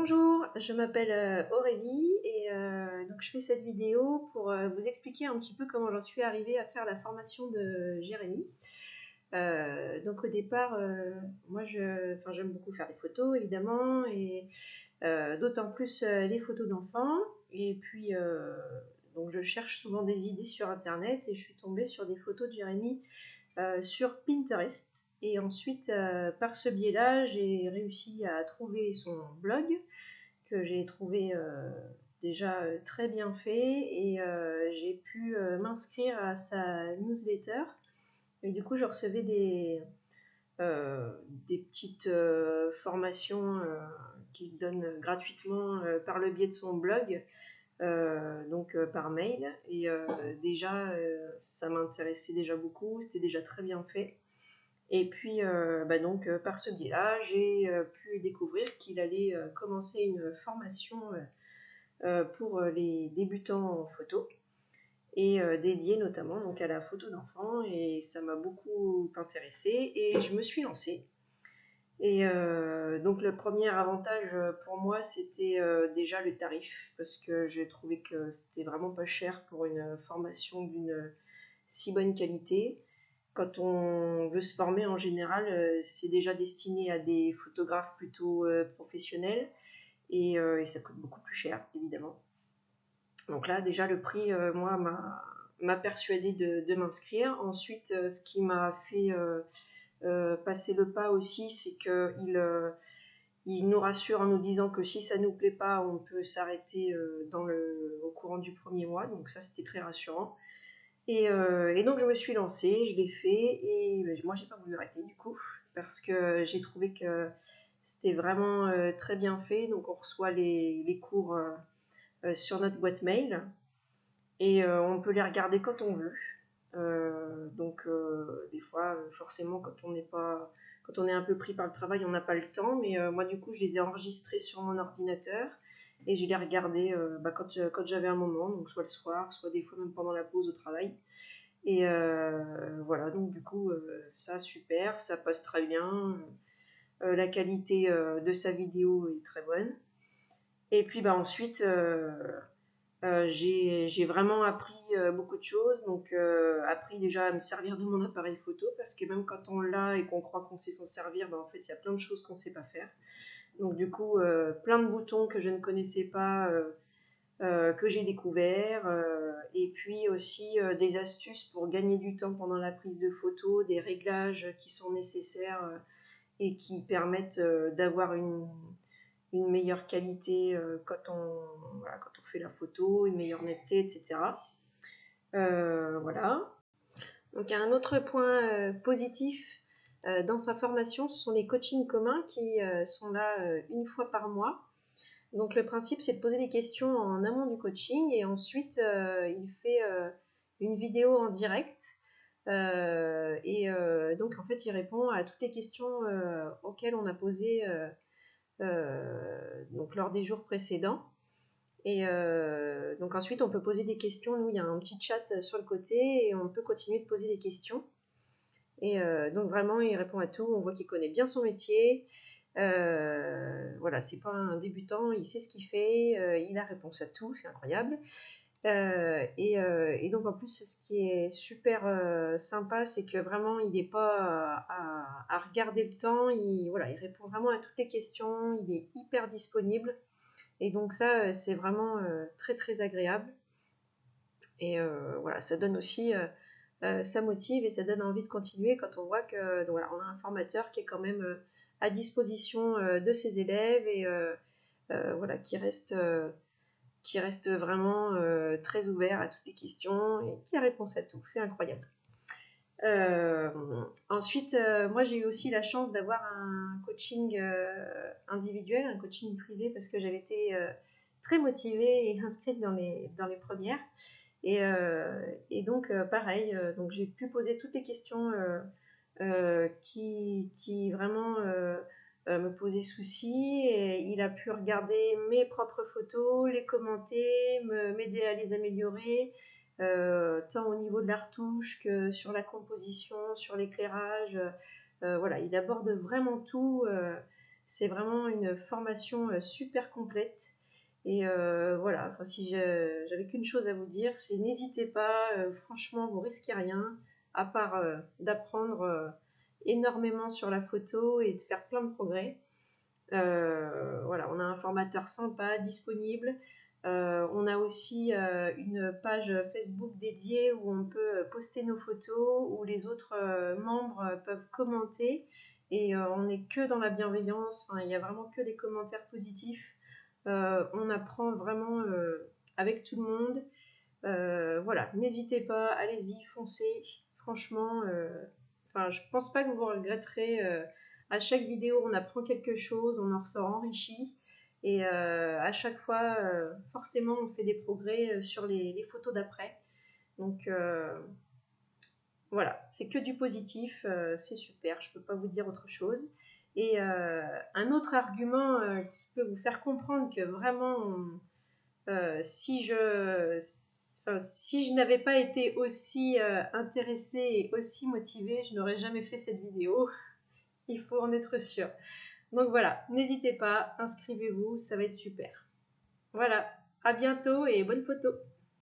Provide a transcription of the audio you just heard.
Bonjour, je m'appelle Aurélie et donc je fais cette vidéo pour vous expliquer un petit peu comment j'en suis arrivée à faire la formation de Jérémy. Donc au départ, moi j'aime beaucoup faire des photos évidemment et d'autant plus les photos d'enfants. Et puis donc je cherche souvent des idées sur internet et je suis tombée sur des photos de Jérémy sur Pinterest. Et ensuite, par ce biais-là, j'ai réussi à trouver son blog que j'ai trouvé déjà très bien fait et j'ai pu m'inscrire à sa newsletter. Et du coup, je recevais des petites formations qu'il donne gratuitement par le biais de son blog. Donc par mail et déjà ça m'intéressait déjà beaucoup, c'était déjà très bien fait. Et puis donc par ce biais-là, j'ai pu découvrir qu'il allait commencer une formation pour les débutants en photo et dédiée notamment donc à la photo d'enfant, et ça m'a beaucoup intéressée et je me suis lancée. Et donc le premier avantage pour moi, c'était déjà le tarif, parce que j'ai trouvé que c'était vraiment pas cher pour une formation d'une si bonne qualité. Quand on veut se former en général, c'est déjà destiné à des photographes plutôt professionnels et ça coûte beaucoup plus cher évidemment. Donc là déjà le prix moi m'a persuadée de m'inscrire. Ensuite ce qui m'a fait passer le pas aussi, c'est qu'il il nous rassure en nous disant que si ça nous plaît pas, on peut s'arrêter au courant du premier mois. Donc ça, c'était très rassurant. Et donc je me suis lancée, je l'ai fait et moi j'ai pas voulu arrêter du coup, parce que j'ai trouvé que c'était vraiment très bien fait. Donc on reçoit les cours sur notre boîte mail et on peut les regarder quand on veut. Donc des fois forcément quand on est un peu pris par le travail, on n'a pas le temps, mais moi du coup je les ai enregistrés sur mon ordinateur et je les regardais quand j'avais un moment, donc soit le soir, soit des fois même pendant la pause au travail. Et voilà, donc du coup ça super, ça passe très bien, la qualité de sa vidéo est très bonne. Et puis ensuite j'ai vraiment appris beaucoup de choses, donc appris déjà à me servir de mon appareil photo, parce que même quand on l'a et qu'on croit qu'on sait s'en servir, en fait il y a plein de choses qu'on ne sait pas faire. Donc du coup plein de boutons que je ne connaissais pas, que j'ai découvert, et puis aussi des astuces pour gagner du temps pendant la prise de photo, des réglages qui sont nécessaires et qui permettent d'avoir une meilleure qualité quand on fait la photo, une meilleure netteté, etc. Voilà. Donc un autre point positif dans sa formation, ce sont les coachings communs qui sont là une fois par mois. Donc le principe, c'est de poser des questions en amont du coaching et ensuite il fait une vidéo en direct. Et donc en fait il répond à toutes les questions auxquelles on a posées donc lors des jours précédents. Et donc ensuite on peut poser des questions. Nous, il y a un petit chat sur le côté et on peut continuer de poser des questions. Et donc vraiment il répond à tout, on voit qu'il connaît bien son métier. Voilà, c'est pas un débutant, il sait ce qu'il fait, il a réponse à tout, c'est incroyable. Et donc en plus ce qui est super sympa, c'est que vraiment il n'est pas à regarder le temps, il répond vraiment à toutes les questions, il est hyper disponible, et donc ça c'est vraiment très très agréable. Et voilà, ça donne aussi ça motive et ça donne envie de continuer quand on voit que donc voilà, on a un formateur qui est quand même à disposition de ses élèves et voilà, qui reste vraiment très ouvert à toutes les questions et qui a réponse à tout. C'est incroyable. Ensuite, moi j'ai eu aussi la chance d'avoir un coaching individuel, un coaching privé, parce que j'avais été très motivée et inscrite dans les premières. Et donc pareil, donc j'ai pu poser toutes les questions qui vraiment me posaient souci, et il a pu regarder mes propres photos, les commenter, m'aider à les améliorer, tant au niveau de la retouche que sur la composition, sur l'éclairage. Voilà, il aborde vraiment tout. C'est vraiment une formation super complète. Et voilà, enfin, si j'avais qu'une chose à vous dire, c'est n'hésitez pas, franchement, vous risquez rien, à part d'apprendre énormément sur la photo et de faire plein de progrès. Voilà, on a un formateur sympa, disponible. On a aussi une page Facebook dédiée où on peut poster nos photos, où les autres membres peuvent commenter. Et on n'est que dans la bienveillance, enfin, il n'y a vraiment que des commentaires positifs. On apprend vraiment avec tout le monde. Voilà, n'hésitez pas, allez-y, foncez. Franchement, enfin, je pense pas que vous regretterez. À chaque vidéo, on apprend quelque chose, on en ressort enrichi. Et à chaque fois, forcément, on fait des progrès sur les photos d'après. Donc voilà, c'est que du positif, c'est super, je peux pas vous dire autre chose. Et un autre argument qui peut vous faire comprendre que vraiment, si je n'avais pas été aussi intéressée et aussi motivée, je n'aurais jamais fait cette vidéo. Il faut en être sûr. Donc voilà, n'hésitez pas, inscrivez-vous, ça va être super. Voilà, à bientôt et bonne photo.